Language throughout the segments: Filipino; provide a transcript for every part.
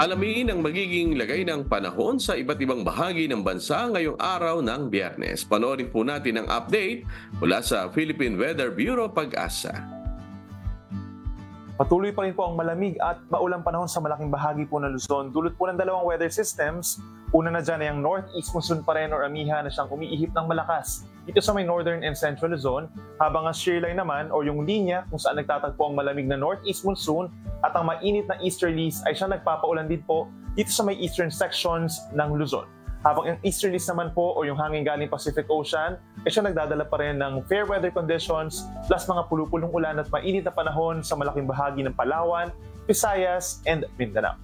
Alamin ang magiging lagay ng panahon sa iba't ibang bahagi ng bansa ngayong araw ng Biyernes. Panoorin po natin ang update mula sa Philippine Weather Bureau Pag-asa. Patuloy pa rin po ang malamig at maulang panahon sa malaking bahagi po ng Luzon. Dulot po ng dalawang weather systems. Una na dyan ay ang northeast monsoon pa rin or amiha na siyang umiihip ng malakas dito sa may northern and central Luzon, habang ang shear line naman o yung linya kung saan nagtatagpo ang malamig na northeast monsoon at ang mainit na easterlies ay siyang nagpapaulan din po dito sa may eastern sections ng Luzon. Habang ang easterlies naman po o yung hangin galing Pacific Ocean ay siya nagdadala pa rin ng fair weather conditions plus mga pulupulong ulan at mainit na panahon sa malaking bahagi ng Palawan, Visayas, and Mindanao.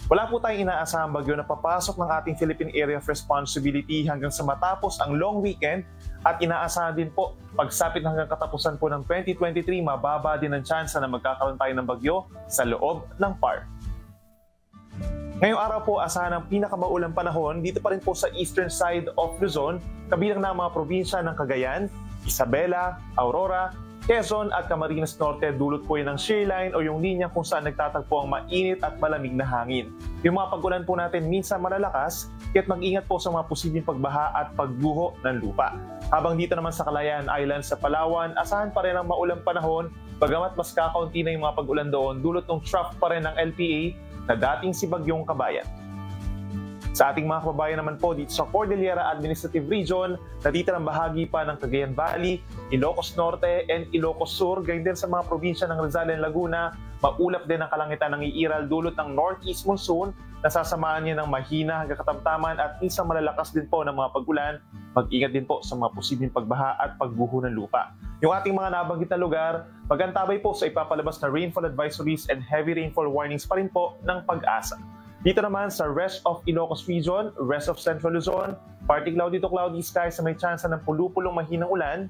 Wala po tayong inaasahang bagyo na papasok ng ating Philippine Area of Responsibility hanggang sa matapos ang long weekend at inaasahan din po pagsapit hanggang katapusan po ng 2023, mababa din ang tsansa na magkakaroon tayo ng bagyo sa loob ng PAR. Ngayong araw po, asahan ang pinakamaulang panahon dito pa rin po sa eastern side of Luzon, kabilang na ang mga probinsya ng Cagayan, Isabela, Aurora, Quezon at Camarines Norte. Dulot po yun ng shear line o yung linya kung saan nagtatagpo ang mainit at malamig na hangin. Yung mga pag-ulan po natin minsan malalakas, kaya't mag-ingat po sa mga posibleng pagbaha at pagguho ng lupa. Habang dito naman sa Kalayaan Island sa Palawan, asahan pa rin ang maulang panahon, bagamat mas kakaunti na yung mga pag-ulan doon, dulot ng trough pa rin ng LPA na dating si Bagyong Kabayan. Sa ating mga kababayan naman po dito sa Cordillera Administrative Region, natitirang bahagi pa ng Cagayan Valley, Ilocos Norte, and Ilocos Sur, gayon din sa mga probinsya ng Rizal and Laguna, maulap din ang kalangitan ng iiral dulot ng northeast monsoon, nasasamaan niya ng mahina hanggang katamtaman at minsan malalakas din po ng mga pag-ulan. Mag-ingat din po sa mga posibleng pagbaha at pagguho ng lupa. Yung ating mga nabanggit na lugar, magantabay po sa ipapalabas na rainfall advisories and heavy rainfall warnings pa rin po ng Pag-asa. Dito naman sa rest of Ilocos Region, rest of Central Luzon, partly cloudy to cloudy skies sa may tsansa ng pulupulong mahinang ulan.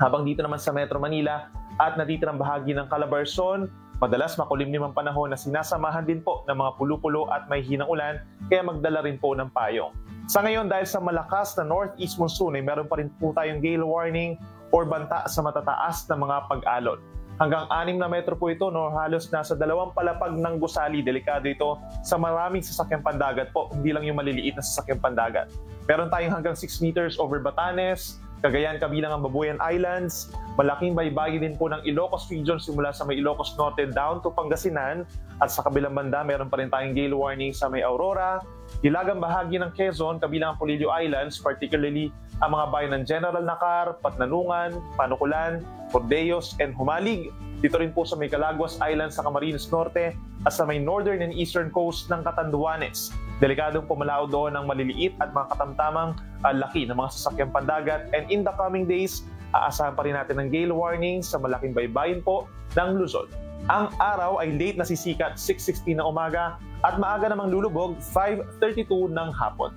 Habang dito naman sa Metro Manila at natitirang bahagi ng Calabarzon, madalas makulimlim ang panahon na sinasamahan din po ng mga pulupulo at may hinang ulan, kaya magdala rin po ng payong. Sa ngayon, dahil sa malakas na northeast monsoon ay meron pa rin po tayong gale warning or banta sa matataas na mga pag-alon. Hanggang 6 na metro po ito, no, halos nasa 2 palapag ng gusali. Delikado ito sa maraming sasakyang pandagat po, hindi lang yung maliliit na sasakyang pandagat. Meron tayong hanggang 6 meters over Batanes, Cagayan kabilang ang Babuyan Islands, malaking baybayin din po ng Ilocos Region simula sa may Ilocos Norte down to Pangasinan, at sa kabilang banda meron pa rin tayong gale warning sa may Aurora, hilagang bahagi ng Quezon kabilang ang Polillo Islands, particularly ang mga bayan ng General Nakar, Patnanungan, Panukulan, Cordeos, and Humalig. Dito rin po sa may Calaguas Island sa Camarines Norte at sa may northern and eastern coast ng Catanduanes. Delikadong pumalao doon ng maliliit at mga katamtamang laki ng mga sasakyang pandagat, and in the coming days, aasahan pa rin natin ng gale warning sa malaking baybayin po ng Luzon. Ang araw ay late na sisikat 6:16 ng umaga at maaga namang lulubog 5:32 ng hapon.